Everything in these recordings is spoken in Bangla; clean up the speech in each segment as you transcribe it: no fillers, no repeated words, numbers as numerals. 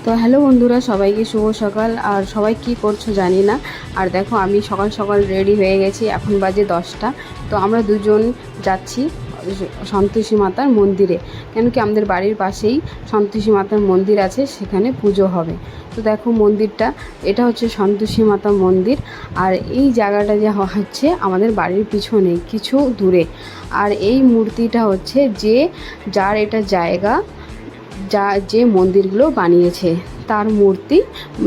তো হ্যালো বন্ধুরা, সবাইকে শুভ সকাল। আর সবাই কি করছো জানি না। আর দেখো আমি সকাল সকাল রেডি হয়ে গেছি, এখন বাজে 10টা। তো আমরা দুজন যাচ্ছি সন্তোষী মাতার মন্দিরে, কেন কি আমাদের বাড়ির পাশেই সন্তোষী মাতার মন্দির আছে, সেখানে পুজো হবে। তো দেখো মন্দিরটা, এটা হচ্ছে সন্তোষী মাতা মন্দির। আর এই জায়গাটা যে হচ্ছে আমাদের বাড়ির পিছনে কিছু দূরে। আর এই মূর্তিটা হচ্ছে যার এটা জায়গা, যে মন্দিরগুলো বানিয়েছে তার মূর্তি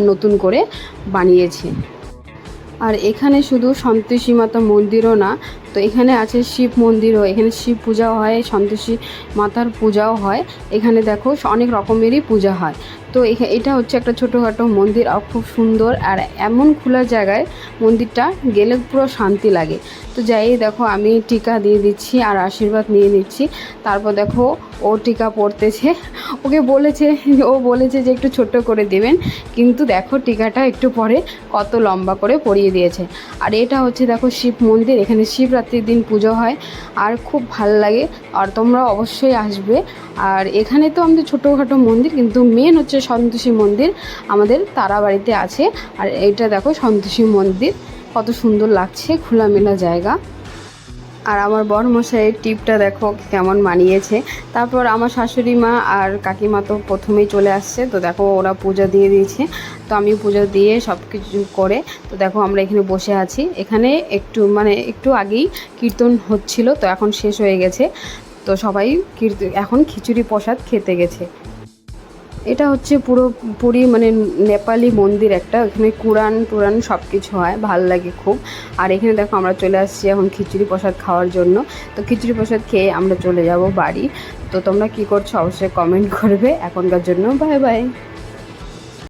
নতুন করে বানিয়েছে। আর এখানে শুধু সন্তোষী মাতা মন্দিরও না, তো এখানে আছে শিব মন্দিরও। এখানে শিব পূজাও হয়, সন্তোষী মাতার পূজাও হয়। এখানে দেখো অনেক রকমেরই পূজা হয়। তো এটা হচ্ছে একটা ছোটোখাটো মন্দির, আর খুব সুন্দর। আর এমন খোলা জায়গায় মন্দিরটা গেলে পুরো শান্তি লাগে। তো যাই দেখো আমি টিকা দিয়ে দিচ্ছি আর আশীর্বাদ নিয়ে নিচ্ছি। তারপর দেখো ও টিকা পড়তেছে। ও বলেছে যে একটু ছোট্ট করে দেবেন, কিন্তু দেখো টিকাটা একটু পরে কত লম্বা করে পরিয়ে দিয়েছে। আর এটা হচ্ছে দেখো শিব মন্দির, এখানে শিবরাত্রির দিন পুজো হয় আর খুব ভালো লাগে। আর তোমরা অবশ্যই আসবে। আর এখানে তো আমাদের ছোটোখাটো মন্দির, কিন্তু মেন হচ্ছে সন্তোষী মন্দির আমাদের তারাবাড়িতে আছে। আর এইটা দেখো সন্তোষী মন্দির, কত সুন্দর লাগছে, খোলামেলা জায়গা। আর আমার বরমশাইয়ের টিপটা দেখো কেমন মানিয়েছে। তারপর আমার শাশুড়ি মা আর কাকিমা তো প্রথমেই চলে আসছে। তো দেখো ওরা পূজা দিয়ে দিয়েছে, তো আমি পূজা দিয়ে সব কিছু করে তো দেখো আমরা এখানে বসে আছি। এখানে একটু আগেই কীর্তন হচ্ছিল, তো এখন শেষ হয়ে গেছে। তো সবাই এখন খিচুড়ি প্রসাদ খেতে গেছে। এটা হচ্ছে পুরোপুরি নেপালি মন্দির একটা, এখানে কুরআন টুরান সব কিছু হয়, ভাল লাগে খুব। আর এখানে দেখো আমরা চলে আসছি এখন খিচুড়ি প্রসাদ খাওয়ার জন্য। তো খিচুড়ি প্রসাদ খেয়ে আমরা চলে যাব বাড়ি। তো তোমরা কি করছো অবশ্যই কমেন্ট করবে। এখনকার জন্য বাই বাই।